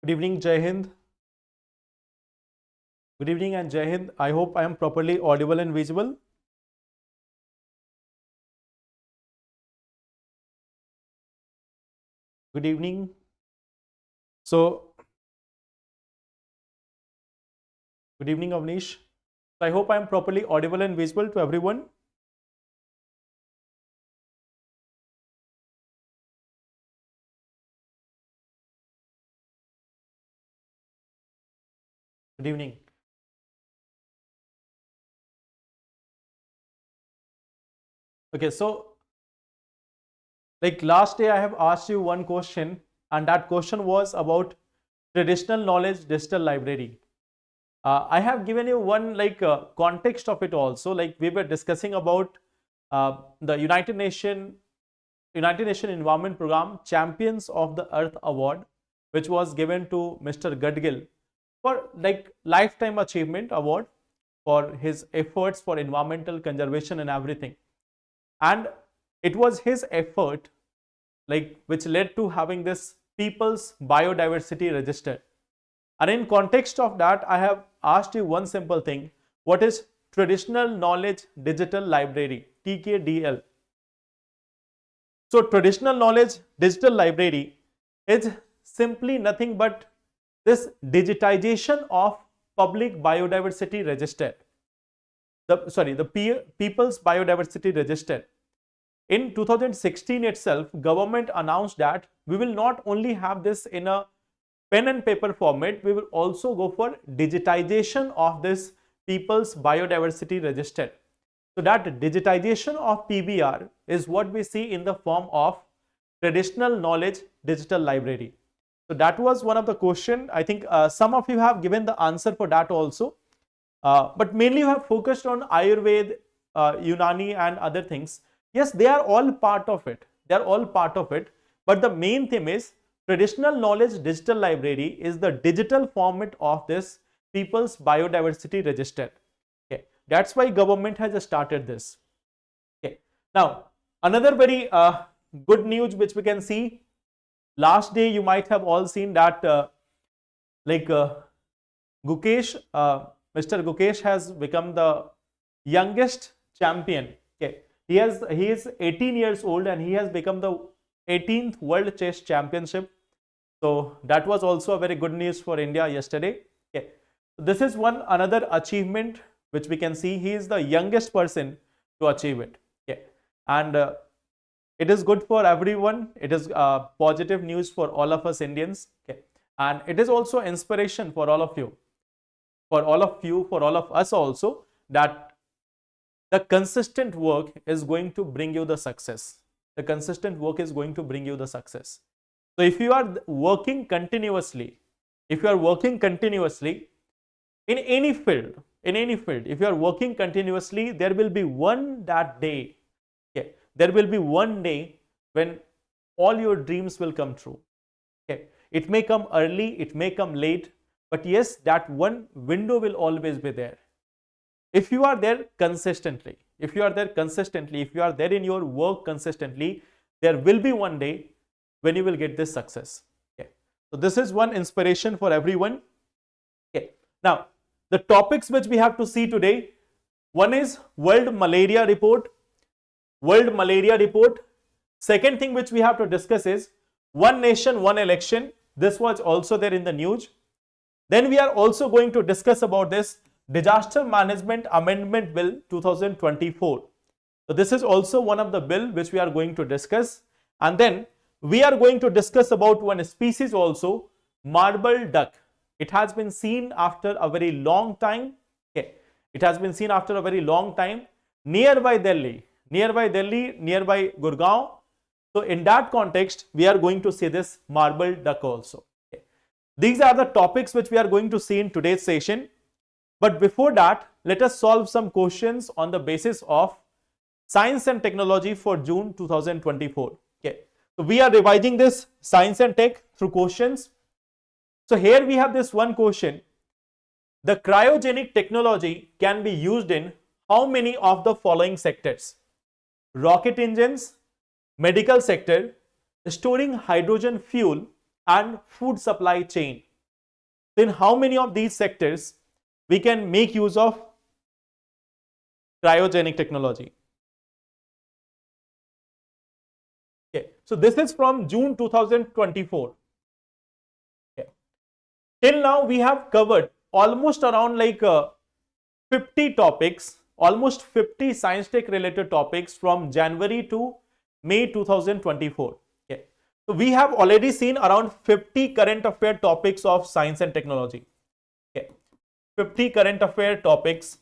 Good evening, Jai Hind. Good evening and Jai Hind. I hope I am properly audible and visible. Good evening. So, good evening, Avnish. So, I hope I am properly audible and visible to everyone. Good evening. Okay, so like last day, I have asked you one question, and that question was about traditional knowledge digital library. I have given you one context of it also. Like we were discussing about the United Nation Environment Program Champions of the Earth Award, which was given to Mr. Gadgil for like lifetime achievement award for his efforts for environmental conservation and everything. And it was his effort like which led to having this People's Biodiversity Register. And in context of that, I have asked you one simple thing. What is Traditional Knowledge Digital Library, TKDL? So Traditional Knowledge Digital Library is simply nothing but this digitization of public biodiversity register. The People's Biodiversity Register. In 2016 itself, government announced that we will not only have this in a pen and paper format, we will also go for digitization of this People's Biodiversity Register. So that digitization of PBR is what we see in the form of Traditional Knowledge Digital Library. So that was one of the question. I think some of you have given the answer for that also. But mainly you have focused on Ayurveda, Unani and other things. Yes, they are all part of it. They are all part of it. But the main theme is Traditional Knowledge Digital Library is the digital format of this People's Biodiversity Register. Okay, that's why government has started this. Okay, now another very good news which we can see. Last day you might have all seen that Gukesh, Mr. Gukesh has become the youngest champion. Okay, he is 18 years old and he has become the 18th World Chess Championship. So that was also a very good news for India yesterday. Okay, this is one another achievement which we can see. He is the youngest person to achieve it. Okay, and it is good for everyone. It is positive news for all of us Indians. Okay, and it is also inspiration for all of you, for all of us also, that the consistent work is going to bring you the success. The consistent work is going to bring you the success. So if you are working continuously, in any field, if you are working continuously, there will be one day, okay, there will be one day when all your dreams will come true. Okay, it may come early, it may come late, but yes, that one window will always be there. If you are there consistently, if you are there in your work consistently, there will be one day when you will get this success. Okay, so this is one inspiration for everyone. Okay, now the topics which we have to see today, one is World Malaria Report. Second thing which we have to discuss is One Nation, One Election. This was also there in the news. Then we are also going to discuss about this Disaster Management Amendment Bill 2024. So this is also one of the bill which we are going to discuss. And then we are going to discuss about one species also, marble duck. It has been seen after a very long time. Okay, it has been seen after a very long time nearby Delhi, nearby Gurgaon. So in that context, we are going to see this marble duck also. Okay, these are the topics which we are going to see in today's session. But before that, let us solve some questions on the basis of Science and Technology for June 2024. Okay, so we are revising this Science and Tech through questions. So here we have this one question. The cryogenic technology can be used in how many of the following sectors? Rocket engines, medical sector, storing hydrogen fuel, and food supply chain. So in how many of these sectors we can make use of cryogenic technology? Okay, so this is from June 2024. Okay. Till now we have covered almost around like 50 topics, almost 50 science tech related topics from January to May 2024. Okay. So we have already seen around 50 current affair topics of science and technology. Okay. 50 current affair topics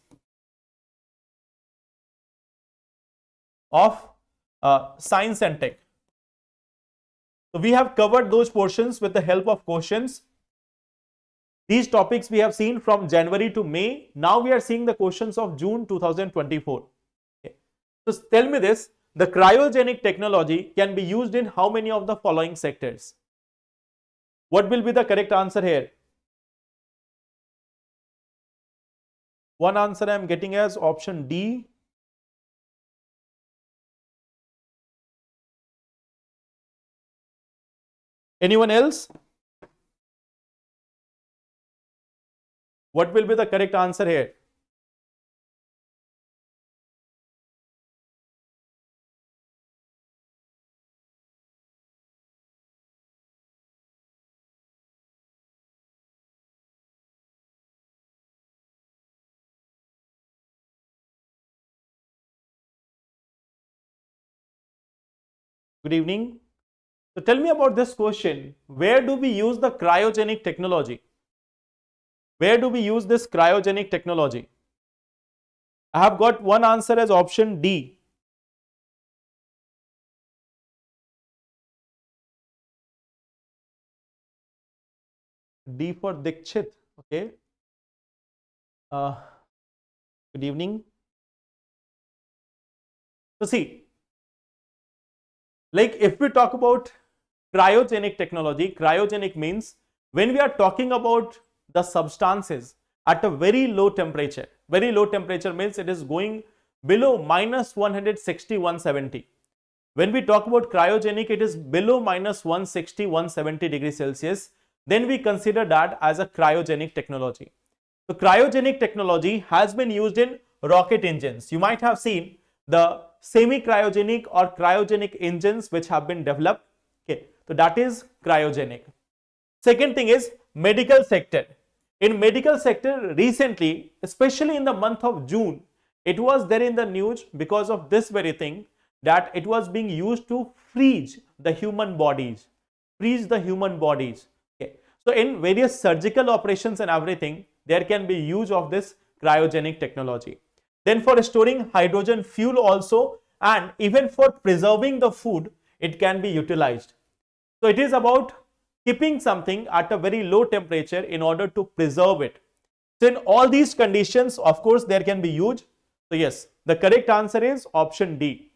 of science and tech. So we have covered those portions with the help of questions. These topics we have seen from January to May. Now we are seeing the questions of June 2024. Okay. So tell me this, the cryogenic technology can be used in how many of the following sectors? What will be the correct answer here? One answer I am getting as option D. Anyone else? What will be the correct answer here? Good evening. So tell me about this question. Where do we use the cryogenic technology? Where do we use this cryogenic technology? I have got one answer as option D. D for Dikshit. Okay. Good evening. So see, like if we talk about cryogenic technology, cryogenic means when we are talking about the substances at a very low temperature. Very low temperature means it is going below minus 160, 170. When we talk about cryogenic, it is below minus 160, 170 degrees Celsius. Then we consider that as a cryogenic technology. So cryogenic technology has been used in rocket engines. You might have seen the semi-cryogenic or cryogenic engines which have been developed. Okay, so that is cryogenic. Second thing is medical sector. In medical sector recently, especially in the month of June, it was there in the news because of this very thing, that it was being used to freeze the human bodies. Freeze the human bodies. Okay. So in various surgical operations and everything, there can be use of this cryogenic technology. Then for storing hydrogen fuel also, and even for preserving the food, it can be utilized. So it is about keeping something at a very low temperature in order to preserve it. So in all these conditions, of course, there can be use. So yes, the correct answer is option D.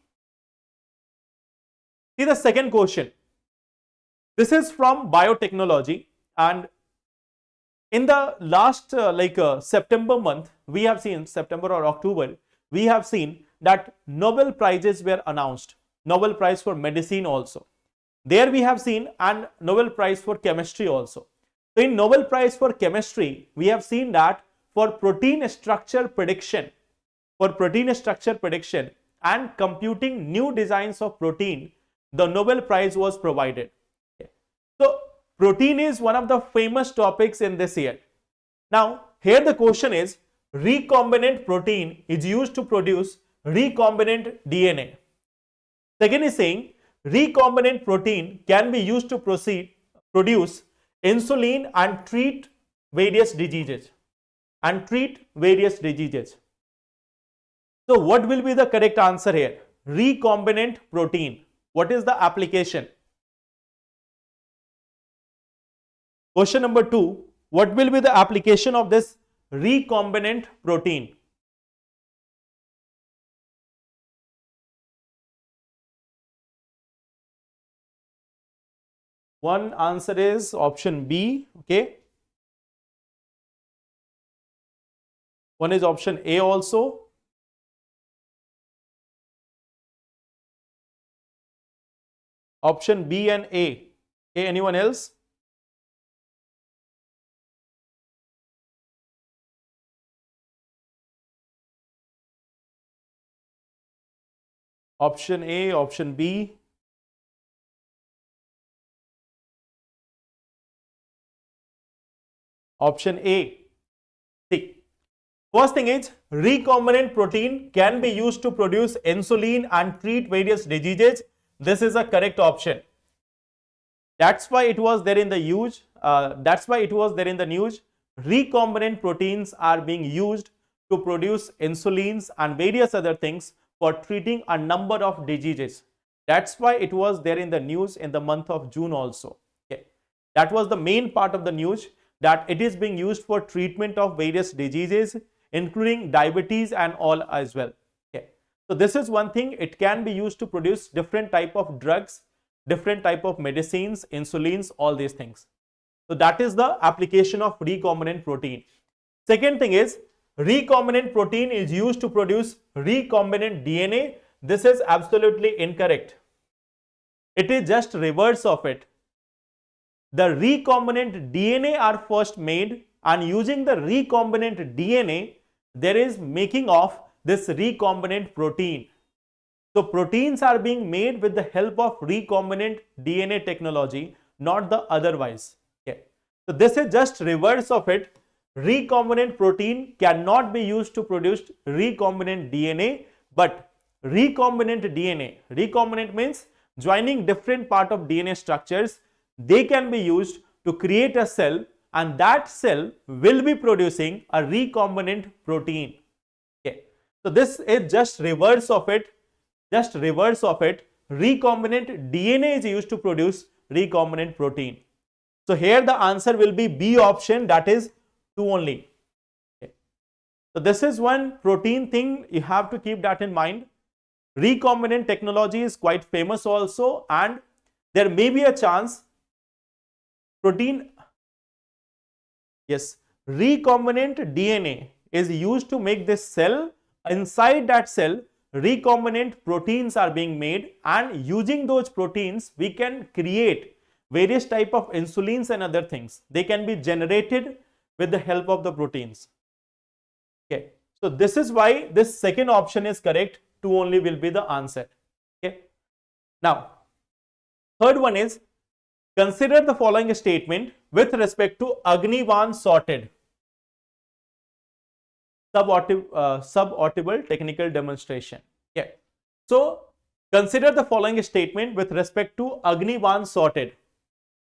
See the second question. This is from biotechnology, and in the last September month, we have seen September or October, we have seen that Nobel Prizes were announced. Nobel Prize for Medicine also. There we have seen and Nobel Prize for Chemistry also. So in Nobel Prize for Chemistry, we have seen that for protein structure prediction and computing new designs of protein, the Nobel Prize was provided. Okay. So protein is one of the famous topics in this year. Now here the question is, recombinant protein is used to produce recombinant DNA. Second is saying recombinant protein can be used to produce insulin and treat various diseases. So what will be the correct answer here? Recombinant protein. What is the application? Question number 2. What will be the application of this recombinant protein? One answer is option B. Okay. One is option A also. Option B and A. Okay, anyone else? Option A, option B. Option A. See, first thing is recombinant protein can be used to produce insulin and treat various diseases. This is a correct option. That's why it was there in the news. Recombinant proteins are being used to produce insulins and various other things for treating a number of diseases. That's why it was there in the news in the month of June also. Okay. That was the main part of the news, that it is being used for treatment of various diseases, including diabetes and all as well. Okay. So this is one thing. It can be used to produce different type of drugs, different type of medicines, insulins, all these things. So that is the application of recombinant protein. Second thing is recombinant protein is used to produce recombinant DNA. This is absolutely incorrect. It is just reverse of it. The recombinant DNA are first made, and using the recombinant DNA, there is making of this recombinant protein. So proteins are being made with the help of recombinant DNA technology, not the otherwise. Okay. So this is just reverse of it. Recombinant protein cannot be used to produce recombinant DNA, but recombinant DNA, recombinant means joining different part of DNA structures, they can be used to create a cell, and that cell will be producing a recombinant protein. Okay. So this is just reverse of it. Recombinant DNA is used to produce recombinant protein. So here the answer will be B option, that is 2 only. Okay. So this is one protein thing, you have to keep that in mind. Recombinant technology is quite famous also, and there may be a chance protein, yes, recombinant DNA is used to make this cell. Inside that cell, recombinant proteins are being made, and using those proteins we can create various type of insulins and other things. They can be generated with the help of the proteins. Okay. So this is why this second option is correct. 2 only will be the answer. Okay. Now, third one is, consider the following statement with respect to Agnivan sorted. Subaudible technical demonstration. Yeah. So consider the following statement with respect to Agnivan sorted.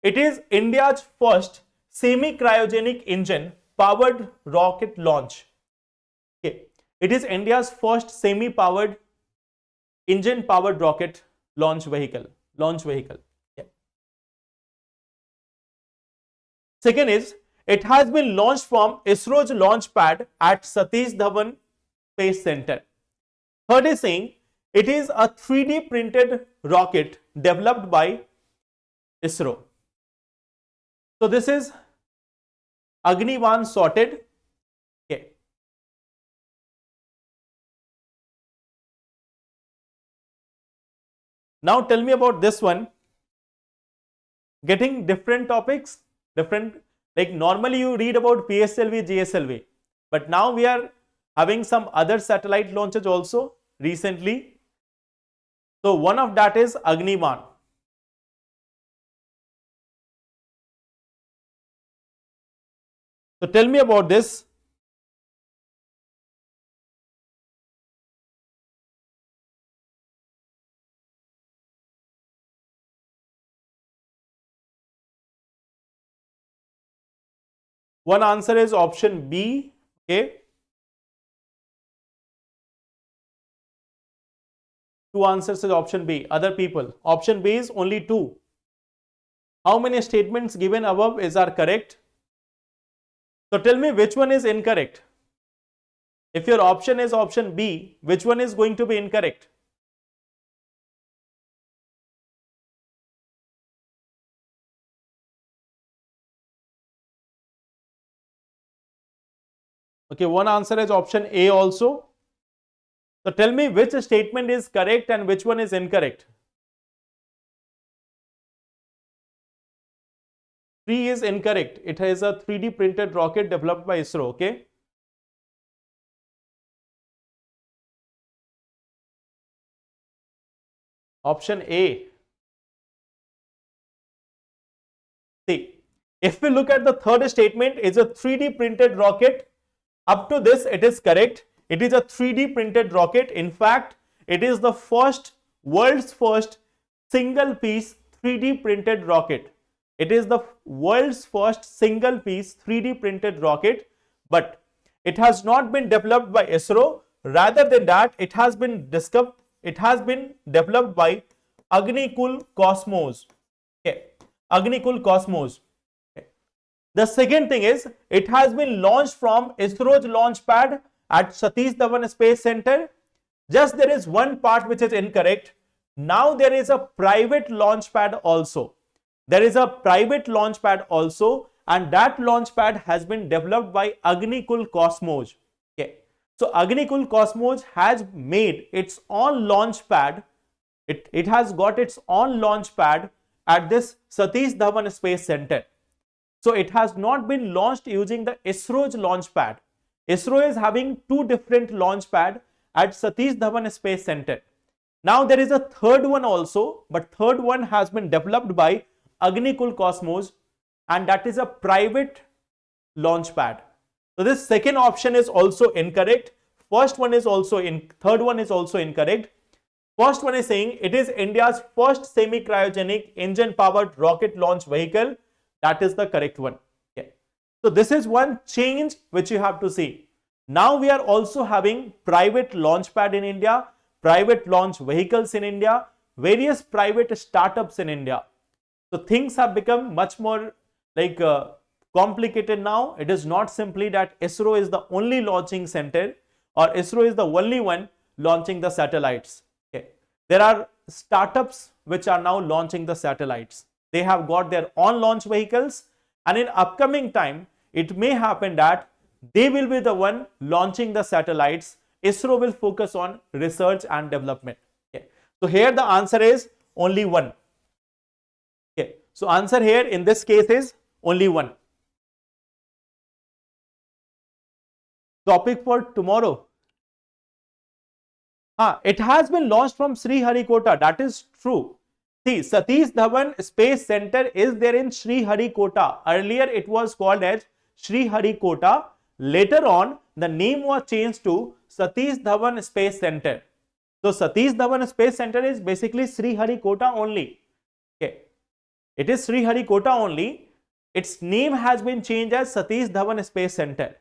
It is India's first semi-cryogenic engine powered rocket launch. Okay. It is India's first semi-powered engine powered rocket launch vehicle. Yeah. Second is, it has been launched from ISRO's launch pad at Satish Dhawan Space Center. Third is saying, it is a 3D printed rocket developed by ISRO. So this is Agnivan sorted. Okay. Now tell me about this one. Getting different topics, like normally you read about PSLV, GSLV, but now we are having some other satellite launches also recently. So one of that is Agnivan. So tell me about this. One answer is option B. Okay. 2 answers is option B. Other people, option B is only 2. How many statements given above are correct? So tell me which one is incorrect. If your option is option B, which one is going to be incorrect? Okay, one answer is option A also. So tell me which statement is correct and which one is incorrect. 3 is incorrect. It has a 3D printed rocket developed by ISRO. Okay. Option A. See, if we look at the third statement, is a 3D printed rocket. Up to this, it is correct. It is a 3D printed rocket. In fact, it is the world's first single piece 3D printed rocket. It is the world's first single piece 3D printed rocket, but it has not been developed by ISRO. Rather than that, it has been developed by Agnikul Cosmos. Okay. Agnikul Cosmos. Okay. The second thing is, it has been launched from ISRO's launch pad at Satish Dhawan Space Center. Just there is one part which is incorrect. Now there is a private launch pad also. There is a private launch pad also, and that launch pad has been developed by Agnikul Cosmos. Okay. So Agnikul Cosmos has made its own launch pad. It has got its own launch pad at this Satish Dhawan Space Center. So it has not been launched using the ISRO's launch pad. ISRO is having two different launch pads at Satish Dhawan Space Center. Now there is a third one also, but third one has been developed by Agnikul Cosmos, and that is a private launch pad. So this second option is also incorrect. Third one is also incorrect. First one is saying it is India's first semi-cryogenic engine-powered rocket launch vehicle. That is the correct one. Okay. So this is one change which you have to see. Now we are also having private launch pad in India, private launch vehicles in India, various private startups in India. So things have become much more complicated now. It is not simply that ISRO is the only launching center or ISRO is the only one launching the satellites. Okay. There are startups which are now launching the satellites. They have got their own launch vehicles, and in upcoming time, it may happen that they will be the one launching the satellites. ISRO will focus on research and development. Okay. So here the answer is only one. Okay. So answer here in this case is only one. Topic for tomorrow. It has been launched from Sriharikota. That is true. See, Satish Dhawan Space Center is there in Sriharikota. Earlier it was called as Sriharikota. Later on, the name was changed to Satish Dhawan Space Center. So Satish Dhawan Space Center is basically Sriharikota only. Okay. It is Sriharikota only. Its name has been changed as Satish Dhawan Space Center.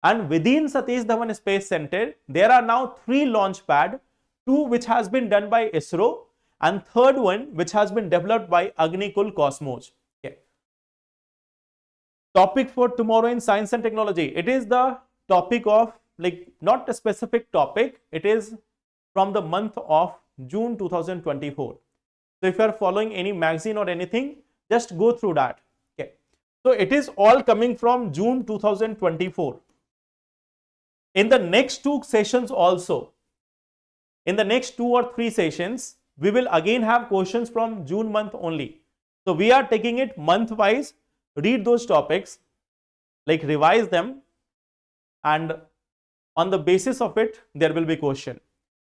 And within Satish Dhawan Space Center, there are now 3 launch pads, 2 which has been done by ISRO and third one which has been developed by Agnikul Cosmos. Okay. Topic for tomorrow in science and technology. It is the topic of not a specific topic. It is from the month of June 2024. So if you are following any magazine or anything, just go through that. Okay. So it is all coming from June 2024. In the next 2 sessions also, in the next 2 or 3 sessions, we will again have questions from June month only. So we are taking it month wise, read those topics, revise them, and on the basis of it, there will be question.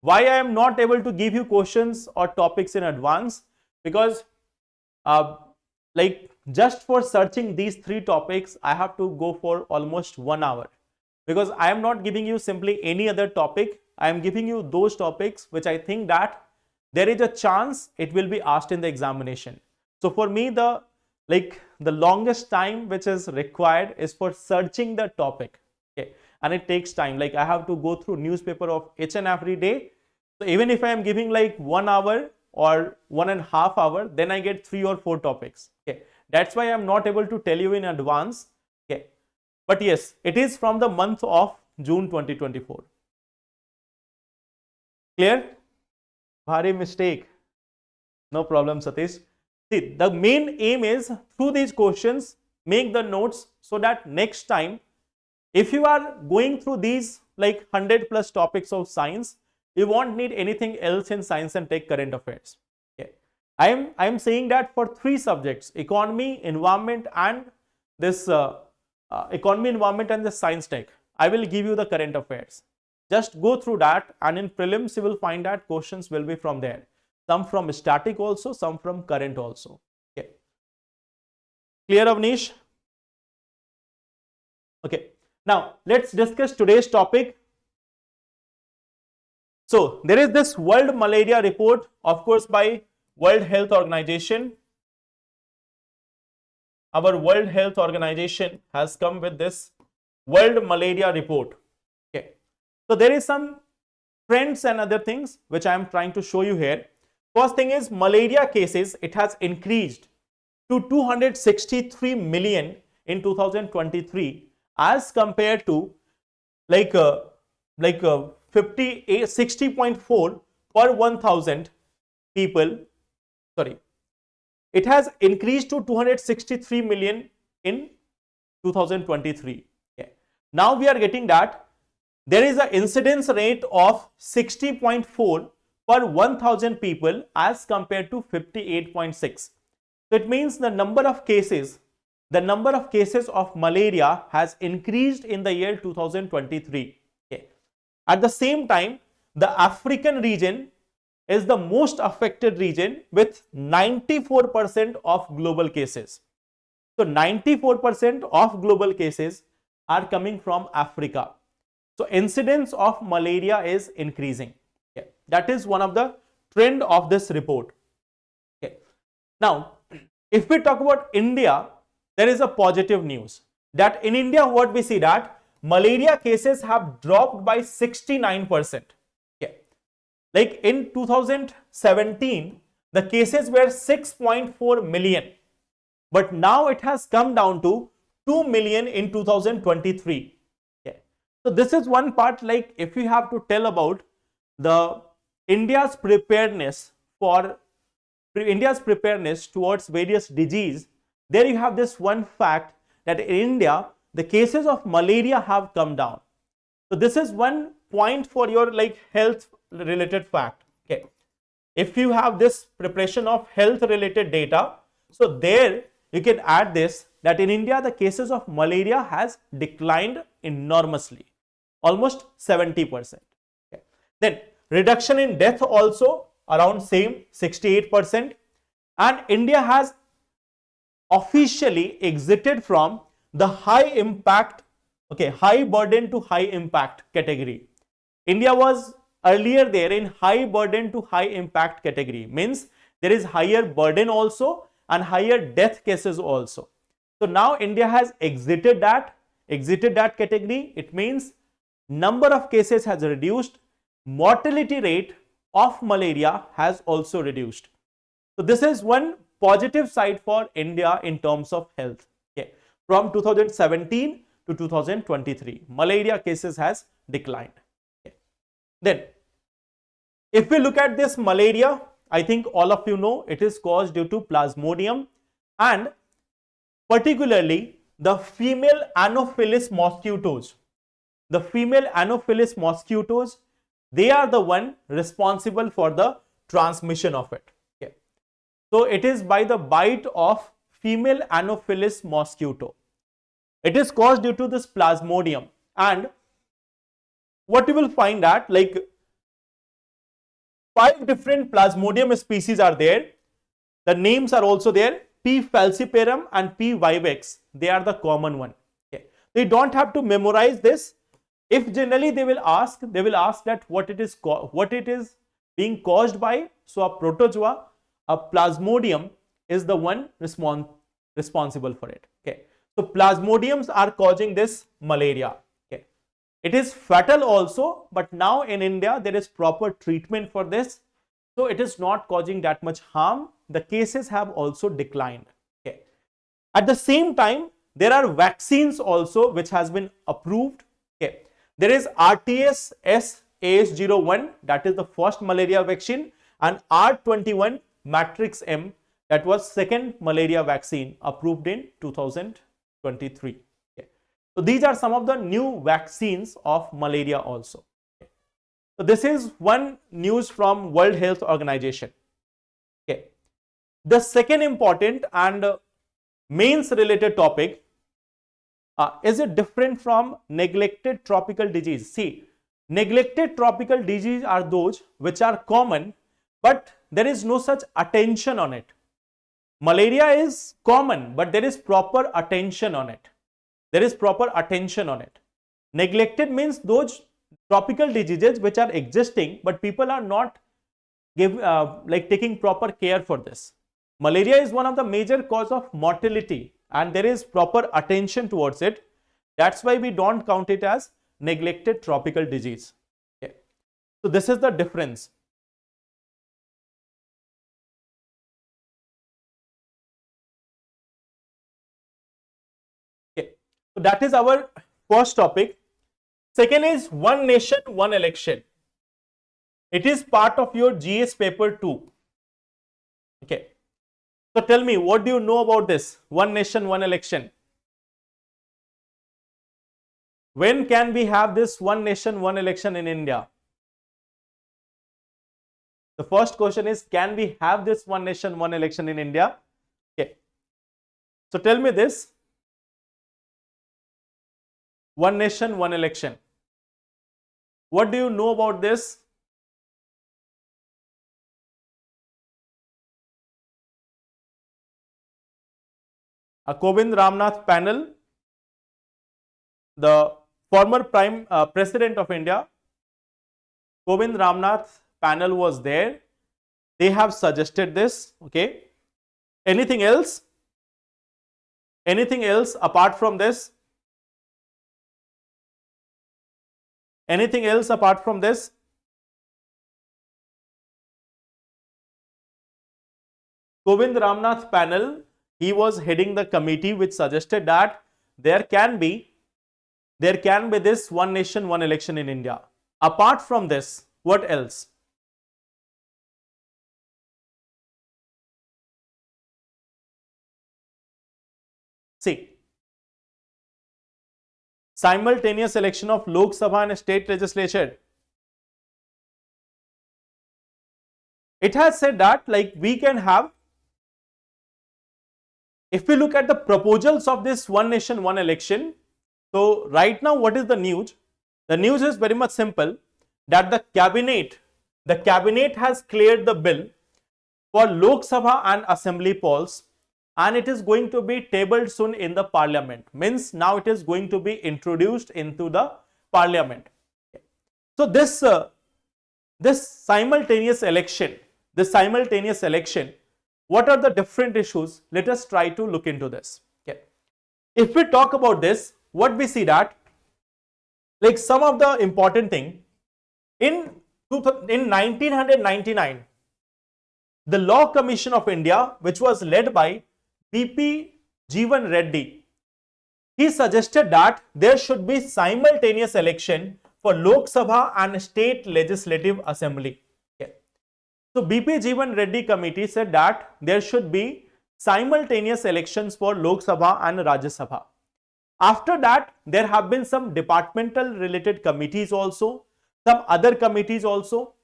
Why I am not able to give you questions or topics in advance? Because just for searching these 3 topics, I have to go for almost 1 hour. Because I am not giving you simply any other topic. I am giving you those topics which I think that there is a chance it will be asked in the examination. So for me, the longest time which is required is for searching the topic. Okay. And it takes time. I have to go through newspaper of each and every day. So even if I am giving 1 hour or 1.5 hours, then I get 3 or 4 topics. Okay. That's why I am not able to tell you in advance. Okay. But yes, it is from the month of June 2024. Clear? Bhari mistake. No problem, Satish. See, the main aim is through these questions, make the notes so that next time, if you are going through these 100+ topics of science, you won't need anything else in science and tech current affairs. Okay. I am saying that for 3 subjects, economy, environment, and this economy, environment, and the science tech, I will give you the current affairs. Just go through that, and in prelims you will find that questions will be from there. some from static also, some from current also. Okay. Clear, Avnish? Okay. Now, let's discuss today's topic. So, there is this World Malaria Report, of course, by World Health Organization. Our World Health Organization has come with this World Malaria Report. Okay. So, there is some trends and other things which I am trying to show you here. First thing is malaria cases, it has increased to 263 million in 2023 as compared to like 60.4 per 1000 people. Sorry, it has increased to 263 million in 2023. Okay. Now we are getting that there is an incidence rate of 60.4 per 1000 people as compared to 58.6. So it means the number of cases of malaria has increased in the year 2023. Okay. At the same time, the African region is the most affected region with 94% of global cases. So 94% of global cases are coming from Africa. So incidence of malaria is increasing. Okay. That is one of the trend of this report. Okay. Now, if we talk about India, there is a positive news that in India, what we see that malaria cases have dropped by 69%. Okay. Like in 2017, the cases were 6.4 million, but now it has come down to 2 million in 2023. Okay. So this is one part, like if you have to tell about the India's preparedness towards various disease, there you have this one fact that in India, the cases of malaria have come down. So this is one point for your like health related fact. Okay. If you have this preparation of health related data, so there you can add this that in India, the cases of malaria has declined enormously, almost 70%. Okay. Then reduction in death also around same 68%, and India has officially exited from the high impact, okay, high burden to high impact category. India was earlier there in high burden to high impact category, means there is higher burden also and higher death cases also. So now India has exited that category. It means number of cases has reduced, mortality rate of malaria has also reduced. So this is one positive side for India in terms of health. Okay. From 2017 to 2023, malaria cases has declined. Okay. Then, if we look at this malaria, I think all of you know it is caused due to Plasmodium and particularly the female Anopheles mosquitoes. The female Anopheles mosquitoes, they are the one responsible for the transmission of it. Okay. So it is by the bite of female Anopheles mosquito. It is caused due to this Plasmodium, and what you will find that like 5 different Plasmodium species are there. The names are also there. P. falciparum and P. vivax. They are the common one. Okay. They don't have to memorize this. If generally they will ask that what it is being caused by. So a protozoa, a Plasmodium is the one responsible for it. Okay. So Plasmodiums are causing this malaria. Okay. It is fatal also, but now in India there is proper treatment for this. So it is not causing that much harm. The cases have also declined. Okay. At the same time, there are vaccines also which has been approved. Okay. There is RTS-AS01, that is the first malaria vaccine, and R21 Matrix M, that was second malaria vaccine approved in 2023. Okay. So these are some of the new vaccines of malaria also. Okay. So this is one news from World Health Organization. Okay. The second important and mains related topic, is it different from neglected tropical disease? See, neglected tropical disease are those which are common but there is no such attention on it. Malaria is common, but there is proper attention on it. There is proper attention on it. Neglected means those tropical diseases which are existing, but people are not taking proper care for this. Malaria is one of the major cause of mortality, and there is proper attention towards it. That's why we don't count it as neglected tropical disease. Okay. So this is the difference. Okay. So that is our first topic. Second is one nation, one election. It is part of your GS paper 2. Okay. So tell me, what do you know about this? One nation, one election. When can we have this one nation, one election in India? The first question is, can we have this one nation, one election in India? Okay. So tell me this. One nation, one election. What do you know about this? A Kovind Ramnath panel, the former President of India, Kovind Ramnath panel was there. They have suggested this. Okay. Anything else? Anything else apart from this? Anything else apart from this? Kovind Ramnath panel, he was heading the committee which suggested that there can be this one nation, one election in India. Apart from this, what else? See, simultaneous election of Lok Sabha and state legislature. It has said that we can have, if we look at the proposals of this one nation, one election, so right now what is the news? The news is very much simple, that the cabinet has cleared the bill for Lok Sabha and assembly polls, and it is going to be tabled soon in the parliament. Means now it is going to be introduced into the parliament. So this simultaneous election, what are the different issues? Let us try to look into this. Okay. If we talk about this, what we see that, some of the important thing, in 1999, the Law Commission of India, which was led by BP Jeevan Reddy, he suggested that there should be simultaneous election for Lok Sabha and State Legislative Assembly. Okay. So BP Jeevan Reddy committee said that there should be simultaneous elections for Lok Sabha and Rajya Sabha. After that, there have been some departmental related committees also, some other committees also.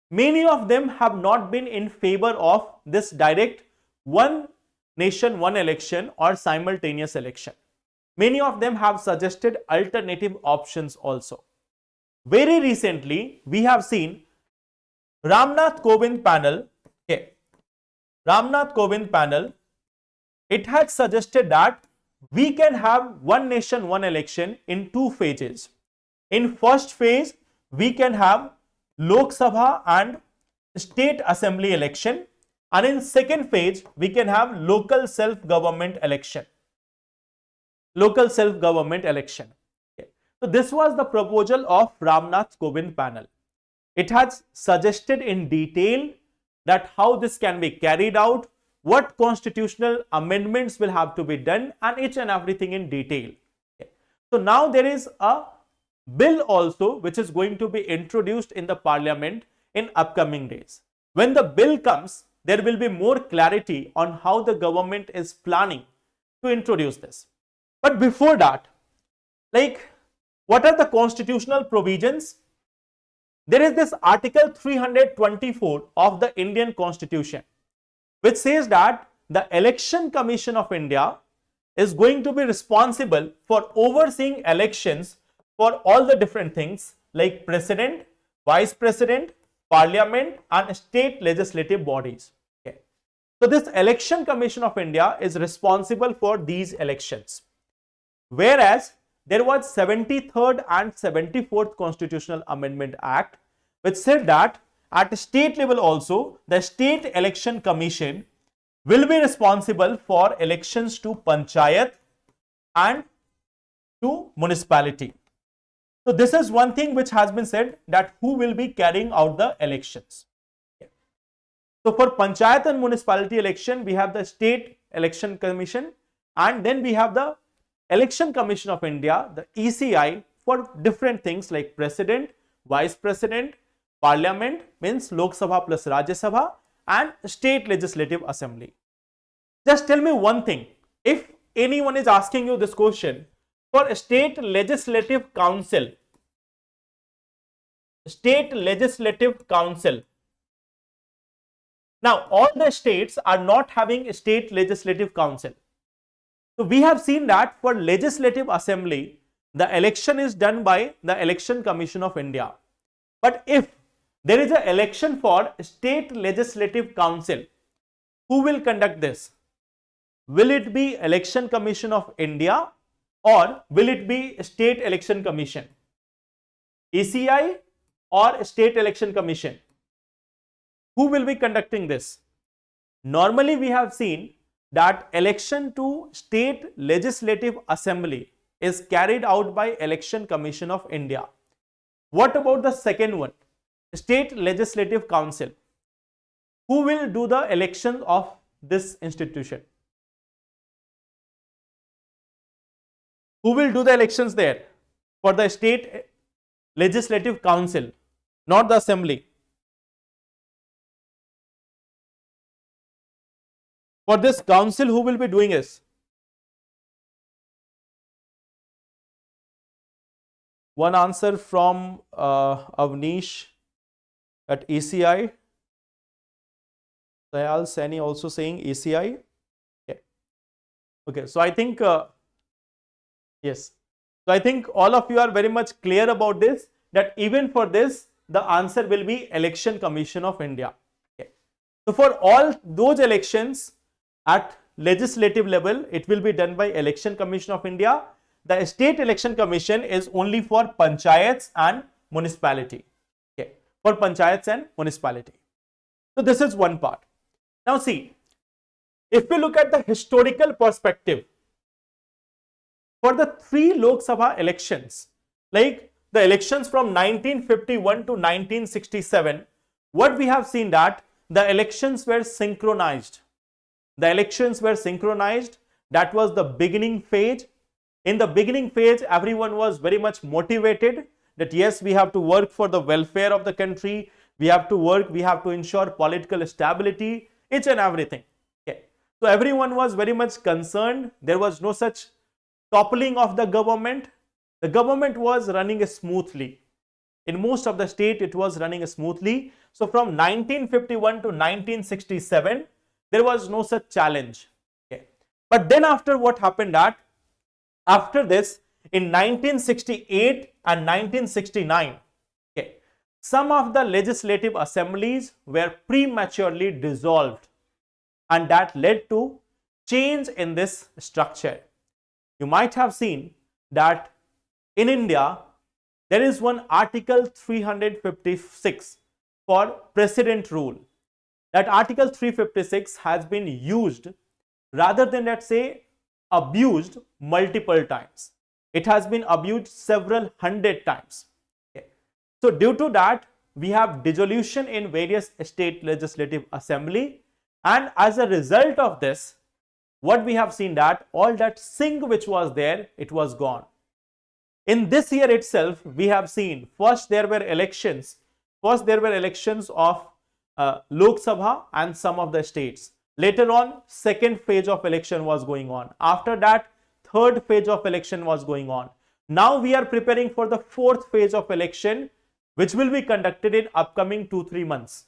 Many of them have not been in favor of this direct one nation, one election or simultaneous election. Many of them have suggested alternative options also. Very recently, we have seen Ramnath Kovind panel. Okay. Ramnath Kovind panel, it had suggested that we can have one nation, one election in two phases. In first phase, we can have Lok Sabha and State Assembly election, and in second phase, we can have local self-government election. Local self-government election. Okay. So this was the proposal of Ramnath Kovind panel. It has suggested in detail that how this can be carried out, what constitutional amendments will have to be done, and each and everything in detail. Okay. So now there is a bill also which is going to be introduced in the parliament in upcoming days. When the bill comes, there will be more clarity on how the government is planning to introduce this. But before that, what are the constitutional provisions? There is this Article 324 of the Indian Constitution, which says that the Election Commission of India is going to be responsible for overseeing elections for all the different things like president, vice president, parliament and state legislative bodies. Okay. So this Election Commission of India is responsible for these elections. Whereas there was 73rd and 74th Constitutional Amendment Act, which said that at state level also, the State Election Commission will be responsible for elections to panchayat and to municipality. So this is one thing which has been said, that who will be carrying out the elections. So for panchayat and municipality election, we have the State Election Commission, and then we have the Election Commission of India, the ECI, for different things like president, vice president, parliament means Lok Sabha plus Rajya Sabha, and state legislative assembly. Just tell me one thing, if anyone is asking you this question, for state legislative council, now all the states are not having a state legislative council. So we have seen that for legislative assembly, the election is done by the Election Commission of India. But if there is an election for state legislative council, who will conduct this? Will it be Election Commission of India or will it be State Election Commission? ECI or State Election Commission? Who will be conducting this? Normally we have seen that election to State Legislative Assembly is carried out by Election Commission of India. What about the second one? State Legislative Council. Who will do the election of this institution? Who will do the elections there for the State Legislative Council, not the Assembly? For this council, who will be doing this? One answer from Avnish at ECI. Sayal Sani also saying ECI. Okay, so I think yes. So I think all of you are very much clear about this, that even for this, the answer will be Election Commission of India. Okay. So for all those elections at legislative level, it will be done by Election Commission of India. The State Election Commission is only for panchayats and municipality. Okay. For panchayats and municipality. So this is one part. Now see, if we look at the historical perspective, for the three Lok Sabha elections, like the elections from 1951 to 1967, what we have seen that the elections were synchronized. The elections were synchronized. That was the beginning phase. In the beginning phase, everyone was very much motivated that yes, we have to work for the welfare of the country. We have to work, we have to ensure political stability, each and everything. Okay. So everyone was very much concerned. There was no such toppling of the government. The government was running smoothly. In most of the state, it was running smoothly. So from 1951 to 1967, there was no such challenge. Okay. But then after what happened that, after this, in 1968 and 1969, okay, some of the legislative assemblies were prematurely dissolved, and that led to change in this structure. You might have seen that in India, there is one Article 356 for President rule. That Article 356 has been used rather than, let's say, abused multiple times. It has been abused several hundred times. Okay. So due to that, we have dissolution in various state legislative assembly, and as a result of this, what we have seen that all that sync which was there, it was gone. In this year itself, we have seen first there were elections of Lok Sabha and some of the states. Later on, second phase of election was going on. After that, third phase of election was going on. Now we are preparing for the fourth phase of election, which will be conducted in upcoming 2-3 months,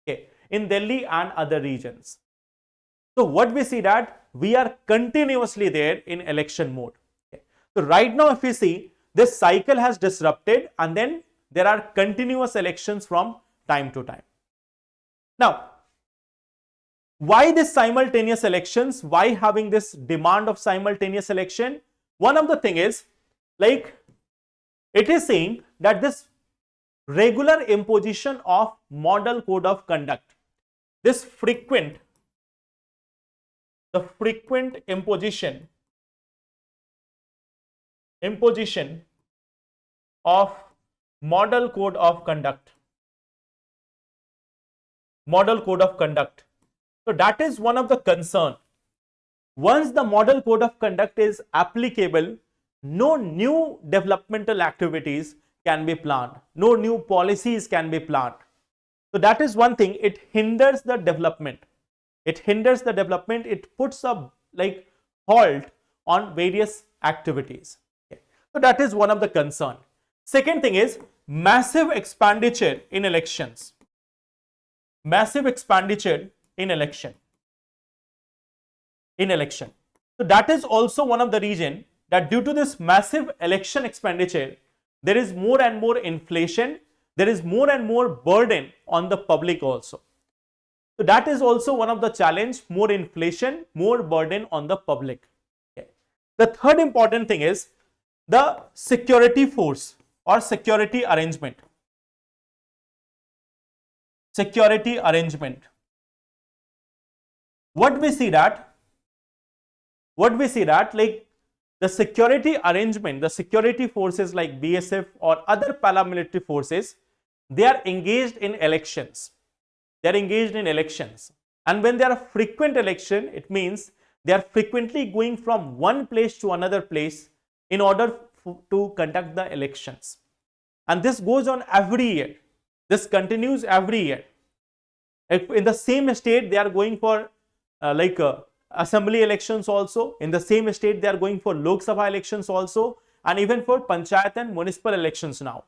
okay, in Delhi and other regions. So what we see that we are continuously there in election mode. Okay. So right now, if we see, this cycle has disrupted, and then there are continuous elections from time to time. Now, why this simultaneous elections? Why having this demand of simultaneous election? One of the thing is, like, it is saying that this regular imposition of model code of conduct, this frequent imposition of model code of conduct, so that is one of the concern. Once the model code of conduct is applicable, no new developmental activities can be planned, no new policies can be planned. So that is one thing, it hinders the development. It puts a like halt on various activities. Okay. So that is one of the concern. Second thing is massive expenditure in elections. Massive expenditure in election. So that is also one of the reason that due to this massive election expenditure, there is more and more inflation, there is more and more burden on the public also. So that is also one of the challenge, more inflation, more burden on the public. Okay. The third important thing is the security force or security arrangement. Security arrangement. What we see that like the security arrangement, the security forces like BSF or other paramilitary forces, they are engaged in elections. And when there are frequent election, it means they are frequently going from one place to another place in order to conduct the elections. And this goes on every year. This continues every year. If in the same state, they are going for assembly elections also. In the same state, they are going for Lok Sabha elections also, and even for Panchayat and municipal elections now.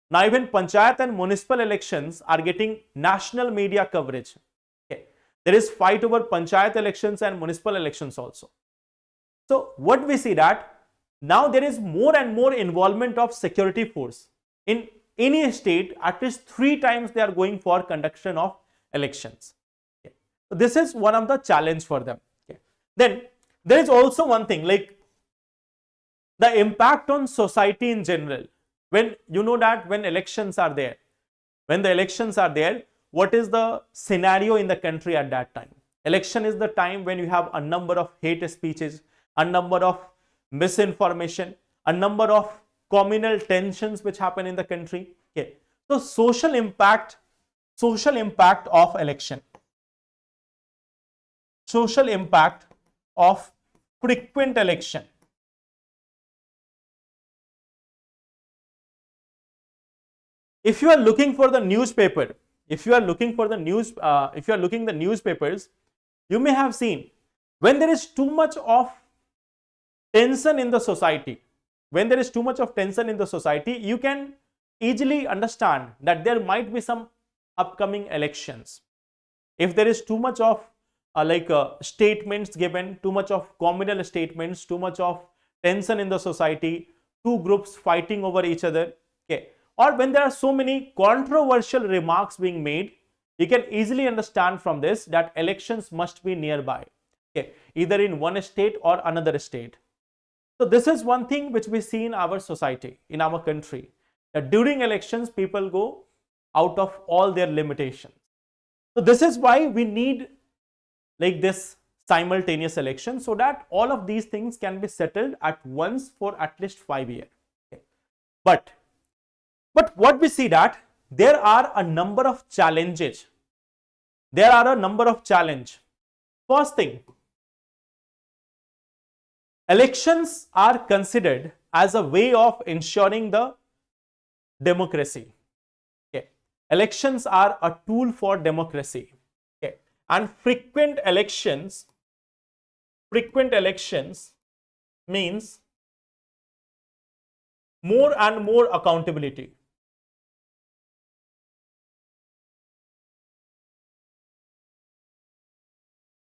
Now even Panchayat and municipal elections are getting national media coverage. Okay. There is fight over Panchayat elections and municipal elections also. So what we see that now there is more and more involvement of security force. In any state, at least 3 times they are going for conduction of elections. Okay. So this is one of the challenge for them. Okay. Then there is also one thing like the impact on society in general. When you know that when elections are there, what is the scenario in the country at that time? Election is the time when you have a number of hate speeches, a number of misinformation, a number of communal tensions which happen in the country. Okay. So social impact of election, social impact of frequent election. If you are looking for the newspaper, the newspapers, you may have seen when there is too much of tension in the society, you can easily understand that there might be some upcoming elections. If there is too much of statements given, too much of communal statements, too much of tension in the society, two groups fighting over each other, okay, or when there are so many controversial remarks being made, you can easily understand from this that elections must be nearby, okay, either in one state or another state. So this is one thing which we see in our society, in our country, that during elections people go out of all their limitations. So this is why we need like this simultaneous election, so that all of these things can be settled at once for at least 5 years. Okay. But what we see that there are a number of challenges. First thing, elections are considered as a way of ensuring the democracy. Okay. Elections are a tool for democracy. Okay. And frequent elections means more and more accountability.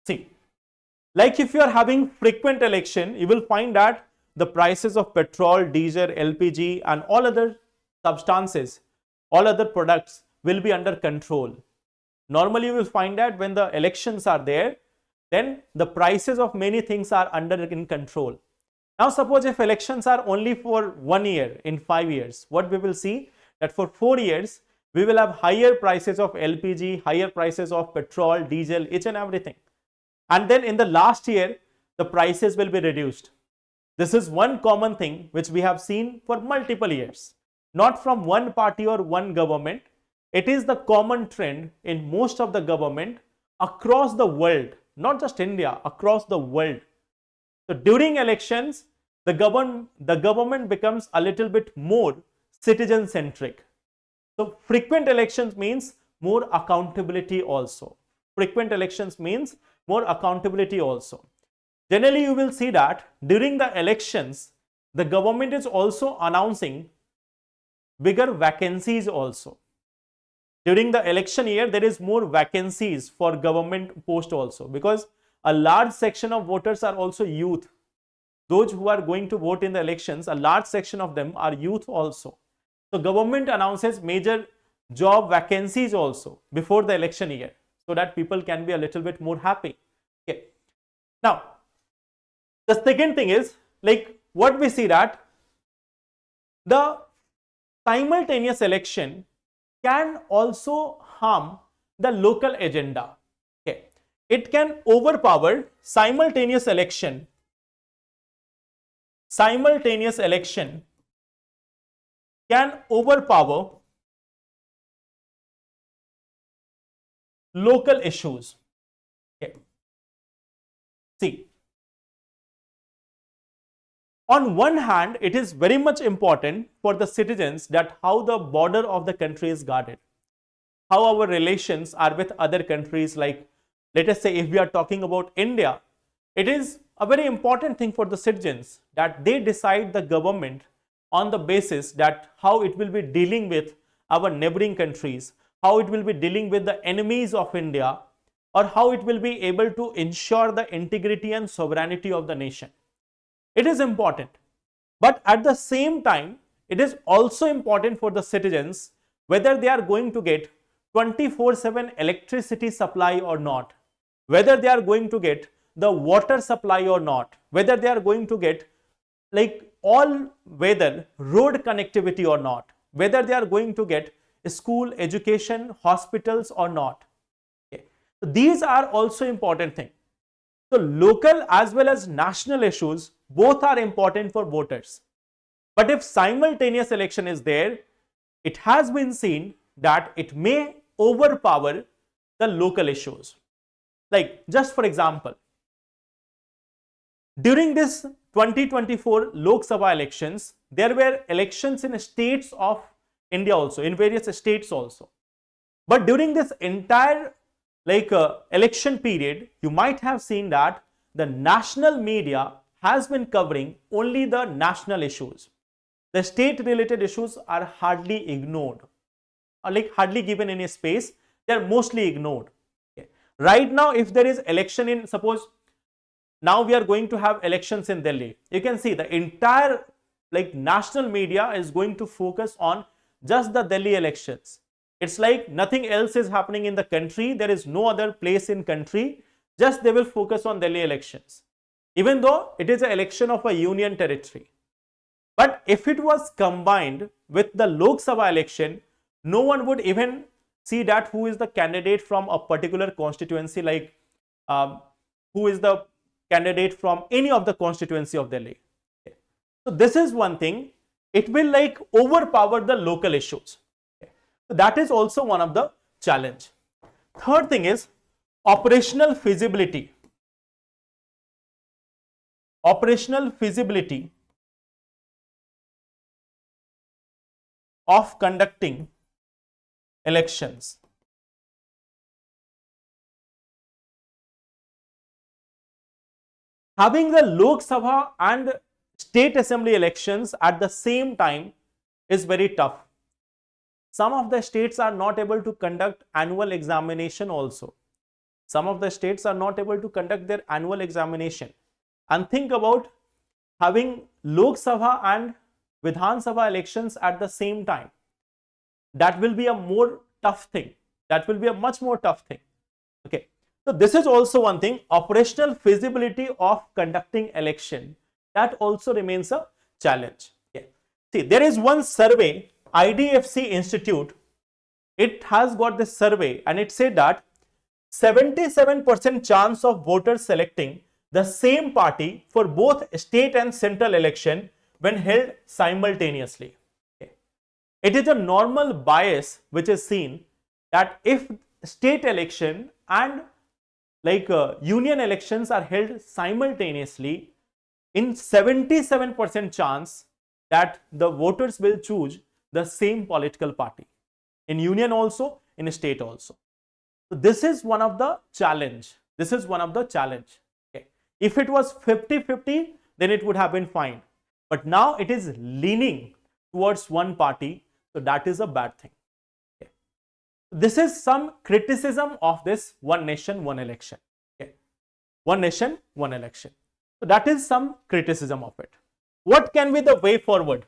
See, like if you are having frequent election, you will find that the prices of petrol, diesel, LPG and all other substances, all other products will be under control. Normally, you will find that when the elections are there, then the prices of many things are in control. Now, suppose if elections are only for 1 year in 5 years, what we will see that for 4 years, we will have higher prices of LPG, higher prices of petrol, diesel, each and everything. And then in the last year, the prices will be reduced. This is one common thing which we have seen for multiple years, not from one party or one government. It is the common trend in most of the government across the world, not just India, across the world. So during elections, the government becomes a little bit more citizen centric. So frequent elections means more accountability also. Frequent elections means more accountability also. Generally, you will see that during the elections, the government is also announcing bigger vacancies also. During the election year, there is more vacancies for government post also, because a large section of voters are also youth. Those who are going to vote in the elections, a large section of them are youth also. So government announces major job vacancies also before the election year, so that people can be a little bit more happy. Okay. Now, the second thing is, like what we see that the simultaneous election can also harm the local agenda. Okay. It can overpower simultaneous election. Simultaneous election can overpower local issues. Okay. See, on one hand, it is very much important for the citizens that how the border of the country is guarded, how our relations are with other countries. Like, let us say if we are talking about India, it is a very important thing for the citizens that they decide the government on the basis that how it will be dealing with our neighboring countries, how it will be dealing with the enemies of India, or how it will be able to ensure the integrity and sovereignty of the nation. It is important, but at the same time, it is also important for the citizens whether they are going to get 24/7 electricity supply or not, whether they are going to get the water supply or not, whether they are going to get like all weather road connectivity or not, whether they are going to get school, education, hospitals or not. Okay. So these are also important things. So local as well as national issues, both are important for voters. But if simultaneous election is there, it has been seen that it may overpower the local issues. Like, just for example, during this 2024 Lok Sabha elections, there were elections in states of India also, in various states also. But during this entire election period, you might have seen that the national media has been covering only the national issues. The state related issues are hardly ignored, or like hardly given any space. They are mostly ignored. Okay. Right now, if there is election in, suppose now we are going to have elections in Delhi, you can see the entire national media is going to focus on just the Delhi elections. It's like nothing else is happening in the country. There is no other place in country. Just they will focus on Delhi elections, even though it is an election of a union territory. But if it was combined with the Lok Sabha election, no one would even see that who is the candidate from a particular constituency, who is the candidate from any of the constituency of Delhi. Okay. So this is one thing. It will overpower the local issues. So that is also one of the challenge. Third thing is operational feasibility. Operational feasibility of conducting elections. Having the Lok Sabha and state assembly elections at the same time is very tough. Some of the states are not able to conduct annual examination also. Some of the states are not able to conduct their annual examination. And think about having Lok Sabha and Vidhan Sabha elections at the same time. That will be a more tough thing. That will be a much more tough thing. Okay. So this is also one thing. Operational feasibility of conducting election, that also remains a challenge. Okay. See, there is one survey, IDFC Institute. It has got this survey and it said that 77% chance of voters selecting the same party for both state and central election when held simultaneously. Okay. It is a normal bias which is seen that if state election and union elections are held simultaneously, in 77% chance that the voters will choose the same political party, in union also, in state also. So this is one of the challenge. This is one of the challenge. Okay. If it was 50-50, then it would have been fine. But now it is leaning towards one party, so that is a bad thing. Okay. This is some criticism of this one nation, one election. Okay. One nation, one election. So that is some criticism of it. What can be the way forward?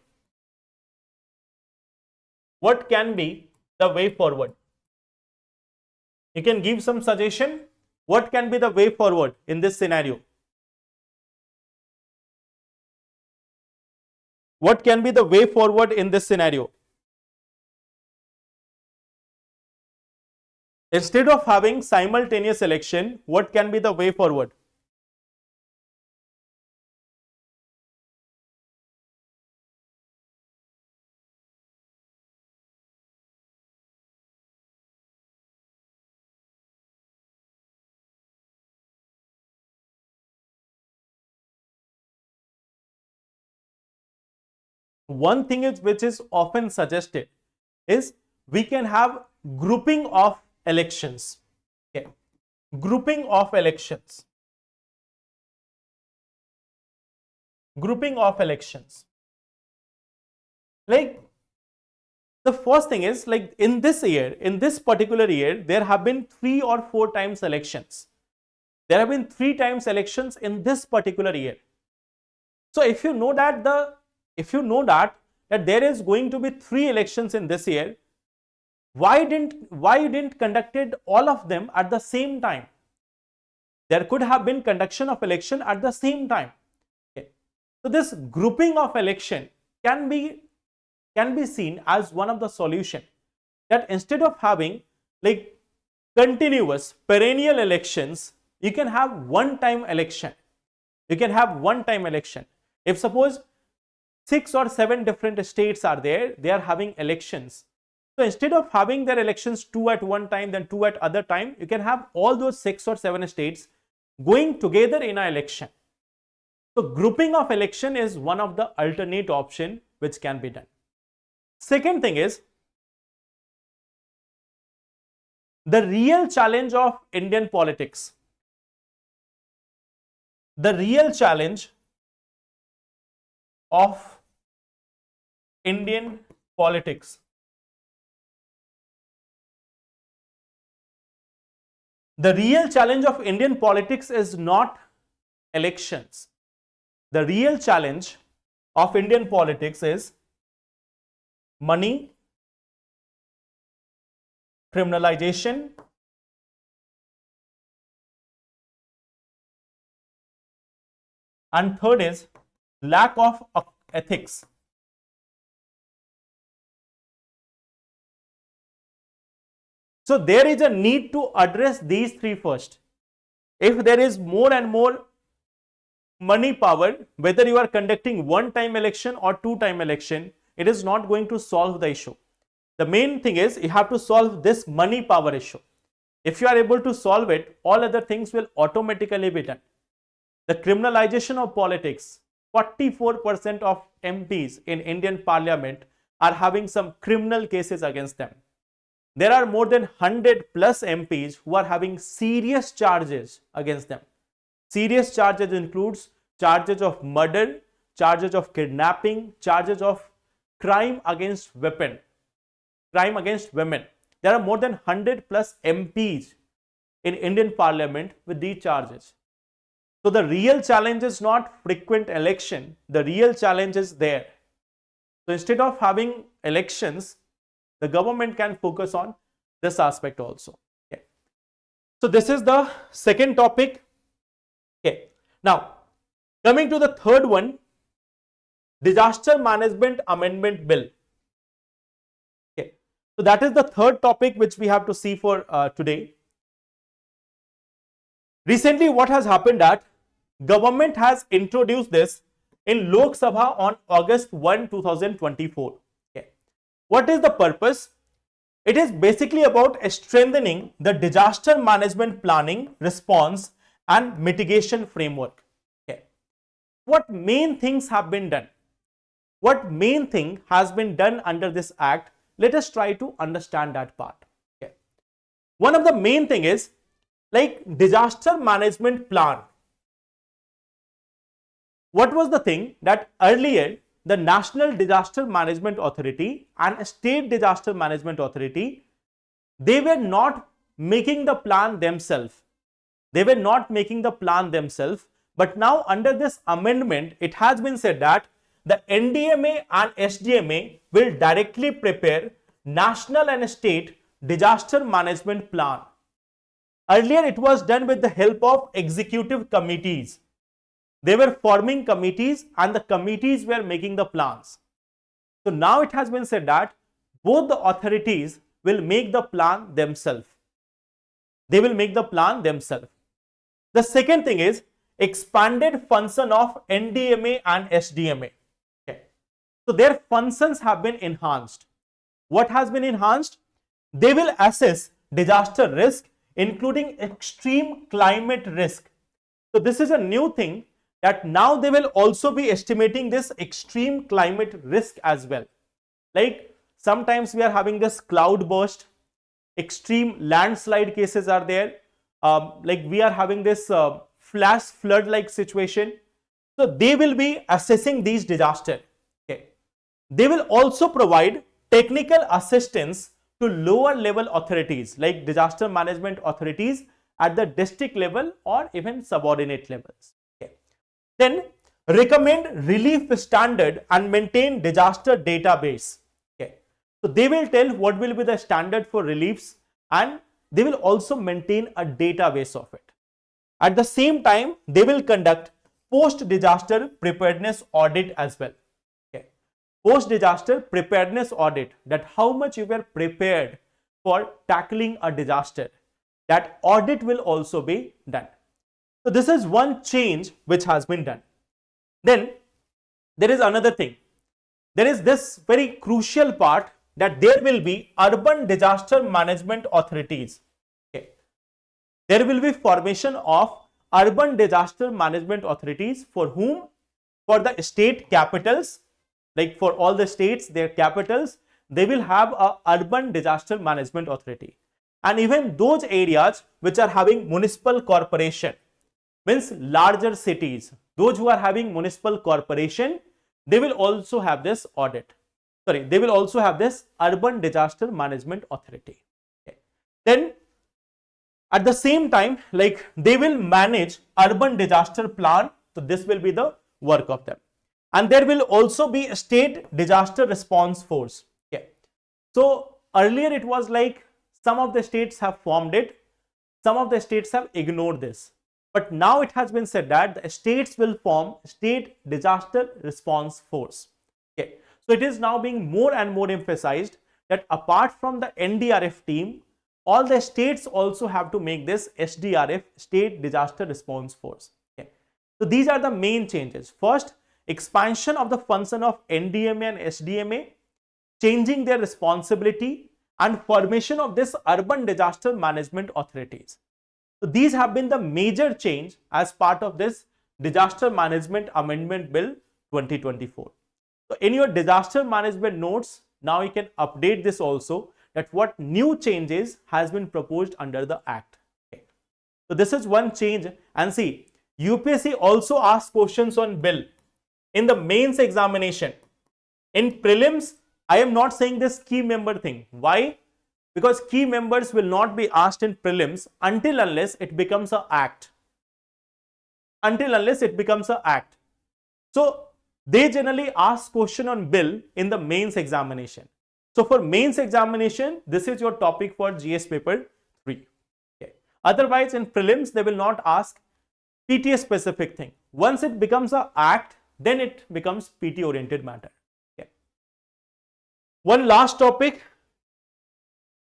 What can be the way forward? You can give some suggestion. What can be the way forward in this scenario? What can be the way forward in this scenario? Instead of having simultaneous election, what can be the way forward? One thing is which is often suggested is we can have grouping of elections. Okay. Grouping of elections. Grouping of elections. Like the first thing is, like in this year, in this particular year, there have been 3 or 4 times elections. There have been 3 times elections in this particular year. So if you know that that there is going to be 3 elections in this year, why you didn't conducted all of them at the same time? There could have been conduction of election at the same time. Okay. So this grouping of election can be seen as one of the solution, that instead of having like continuous perennial elections, you can have one time election. You can have one time election. If suppose 6 or 7 different states are there, they are having elections. So instead of having their elections 2 at one time, then 2 at other time, you can have all those 6 or 7 states going together in an election. So grouping of election is one of the alternate option which can be done. Second thing is, the real challenge of Indian politics. The real challenge of Indian politics. The real challenge of Indian politics is not elections. The real challenge of Indian politics is money, criminalization, and third is lack of ethics. So there is a need to address these 3 first. If there is more and more money power, whether you are conducting one time election or 2 time election, it is not going to solve the issue. The main thing is you have to solve this money power issue. If you are able to solve it, all other things will automatically be done. The criminalization of politics, 44% of MPs in Indian Parliament are having some criminal cases against them. There are more than 100 plus MPs who are having serious charges against them. Serious charges includes charges of murder, charges of kidnapping, charges of crime against women. There are more than 100 plus MPs in Indian Parliament with these charges. So the real challenge is not frequent election. The real challenge is there. So instead of having elections, the government can focus on this aspect also. Okay. So this is the second topic. Okay. Now coming to the third one, Disaster Management Amendment Bill. Okay. So that is the third topic which we have to see for today. Recently, what has happened that government has introduced this in Lok Sabha on August 1, 2024. Okay. What is the purpose? It is basically about strengthening the disaster management planning, response and mitigation framework. Okay. What main things have been done? What main thing has been done under this act? Let us try to understand that part. Okay. One of the main thing is like disaster management plan. What was the thing that earlier the National Disaster Management Authority and State Disaster Management Authority, they were not making the plan themselves. They were not making the plan themselves. But now under this amendment, it has been said that the NDMA and SDMA will directly prepare national and state disaster management plan. Earlier, it was done with the help of executive committees. They were forming committees and the committees were making the plans. So now it has been said that both the authorities will make the plan themselves. They will make the plan themselves. The second thing is expanded function of NDMA and SDMA. Okay. So their functions have been enhanced. What has been enhanced? They will assess disaster risk, including extreme climate risk. So this is a new thing that now they will also be estimating this extreme climate risk as well. Like sometimes we are having this cloud burst, extreme landslide cases are there, like we are having this flash flood like situation. So they will be assessing these disasters. Okay. They will also provide technical assistance to lower level authorities like disaster management authorities at the district level or even subordinate levels. Okay. Then recommend relief standard and maintain disaster database. Okay. So they will tell what will be the standard for reliefs and they will also maintain a database of it. At the same time, they will conduct post-disaster preparedness audit as well. Post-disaster preparedness audit, that how much you were prepared for tackling a disaster. That audit will also be done. So this is one change which has been done. Then there is another thing. There is this very crucial part that there will be urban disaster management authorities. Okay. There will be formation of urban disaster management authorities for whom? For the state capitals. Like for all the states, their capitals, they will have a urban disaster management authority. And even those areas which are having municipal corporation, means larger cities, those who are having municipal corporation, they will also have this audit. Sorry, they will also have this urban disaster management authority. Okay. Then at the same time, like they will manage urban disaster plan. So this will be the work of them. And there will also be a state disaster response force. Okay. So earlier it was like some of the states have formed it, some of the states have ignored this. But now it has been said that the states will form state disaster response force. Okay. So it is now being more and more emphasized that apart from the NDRF team, all the states also have to make this SDRF, state disaster response force. Okay. So these are the main changes. First, expansion of the function of NDMA and SDMA, changing their responsibility and formation of this urban disaster management authorities. So these have been the major change as part of this Disaster Management Amendment Bill 2024. So in your disaster management notes, now you can update this also that what new changes has been proposed under the act. Okay. So this is one change, and see UPSC also asks questions on bill in the mains examination. In prelims, I am not saying this key member thing. Why? Because key members will not be asked in prelims until unless it becomes an act. Until unless it becomes an act. So they generally ask question on bill in the mains examination. So for mains examination, this is your topic for GS paper 3. Okay. Otherwise, in prelims, they will not ask PT specific thing. Once it becomes a act, then it becomes PT oriented matter. Okay. One last topic,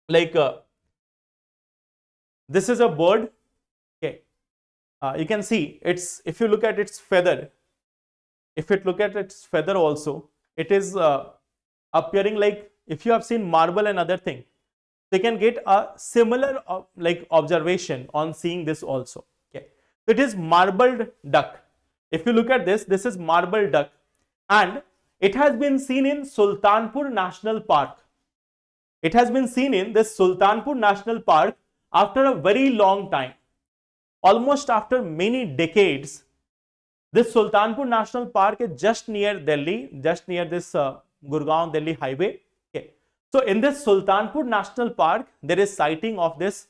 like this is a bird. Okay. You can see it's, if you look at its feather, if it look at its feather also, it is appearing like, if you have seen marble and other thing, they can get a similar like observation on seeing this also. Okay. It is marbled duck. If you look at this, this is marbled duck, and it has been seen in Sultanpur National Park. It has been seen in this Sultanpur National Park after a very long time, almost after many decades. This Sultanpur National Park is just near Delhi, just near this Gurgaon Delhi highway. Okay. So in this Sultanpur National Park, there is sighting of this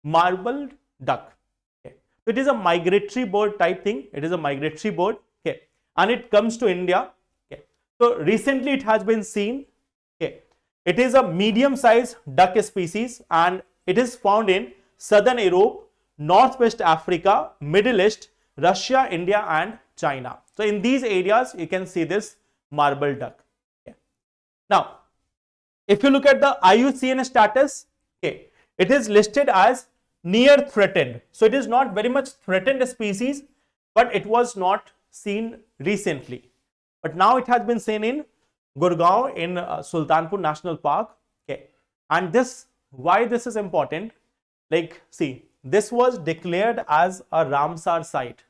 marbled duck. Okay. So it is a migratory bird type thing. It is a migratory bird. Okay. And it comes to India. Okay. So recently it has been seen. Okay. It is a medium-sized duck species, and it is found in Southern Europe, Northwest Africa, Middle East, Russia, India, and China. So in these areas, you can see this marble duck. Okay. Now, if you look at the IUCN status, okay, it is listed as near threatened. So it is not very much threatened species, but it was not seen recently. But now it has been seen in Gurgaon, in Sultanpur National Park. Okay. And this, why this is important? Like, see, this was declared as a Ramsar site.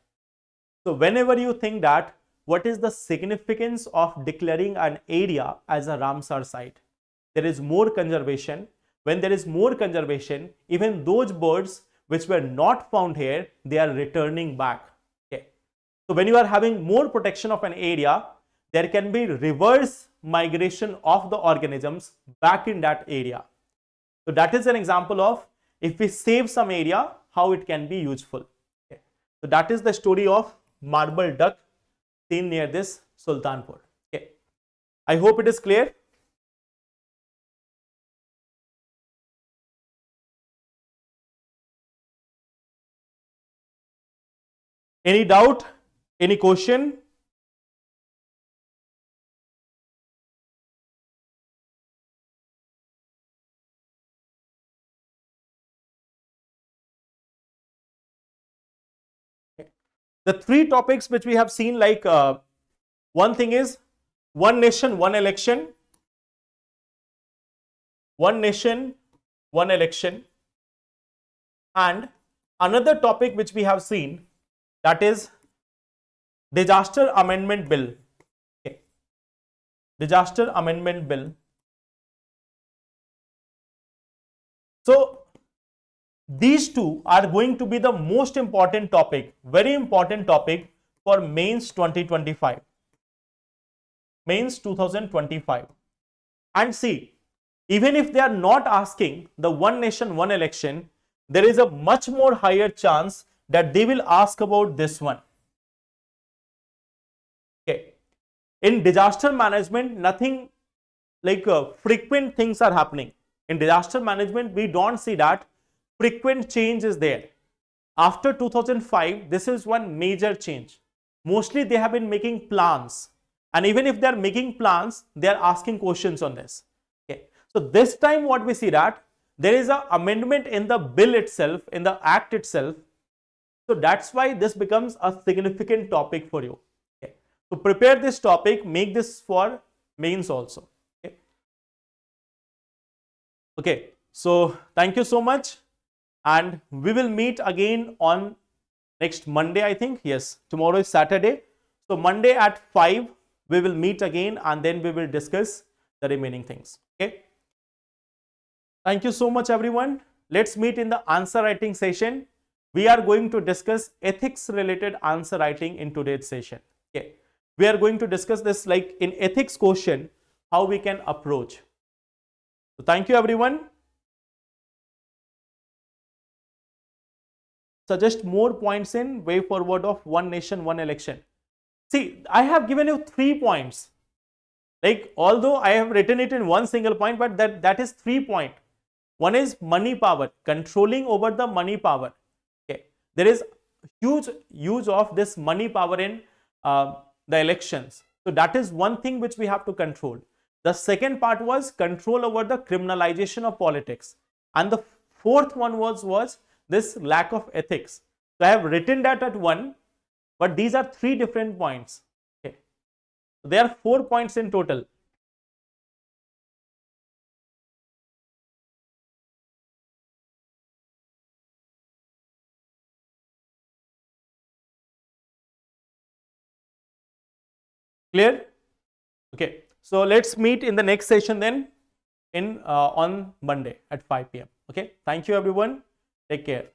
So whenever you think that, what is the significance of declaring an area as a Ramsar site? There is more conservation. When there is more conservation, even those birds which were not found here, they are returning back. Okay. So when you are having more protection of an area, there can be reverse migration of the organisms back in that area. So that is an example of, if we save some area, how it can be useful. Okay. So that is the story of marble duck seen near this Sultanpur. Okay. I hope it is clear. Any doubt? Any question? The three topics which we have seen, like one thing is one nation, one election. One nation, one election. And another topic which we have seen, that is disaster amendment bill. Okay. Disaster amendment bill. So these two are going to be the most important topic, very important topic for mains 2025, mains 2025. And see, even if they are not asking the one nation, one election, there is a much more higher chance that they will ask about this one. Okay. In disaster management, nothing like frequent things are happening. In disaster management, we don't see that frequent change is there. After 2005, this is one major change. Mostly they have been making plans, and even if they are making plans, they are asking questions on this. Okay. So this time what we see that there is an amendment in the bill itself, in the act itself. So that's why this becomes a significant topic for you. Okay. So prepare this topic, make this for mains also. Okay. Okay. So thank you so much. And we will meet again on next Monday, I think. Yes, tomorrow is Saturday. So Monday at 5, we will meet again, and then we will discuss the remaining things. Okay. Thank you so much, everyone. Let's meet in the answer writing session. We are going to discuss ethics related answer writing in today's session. Okay. We are going to discuss this, like in ethics question, how we can approach. So thank you, everyone. Suggest more points in way forward of one nation, one election. See, I have given you 3 points. Like, although I have written it in one single point, but that is 3 points. One is money power, controlling over the money power. Okay, there is huge use of this money power in the elections. So that is one thing which we have to control. The second part was control over the criminalization of politics, and the fourth one was this lack of ethics. So I have written that at one, but these are three different points. Okay, there are 4 points in total. Clear? Okay, so let's meet in the next session then in on Monday at 5 p.m. Okay, thank you everyone. Take care.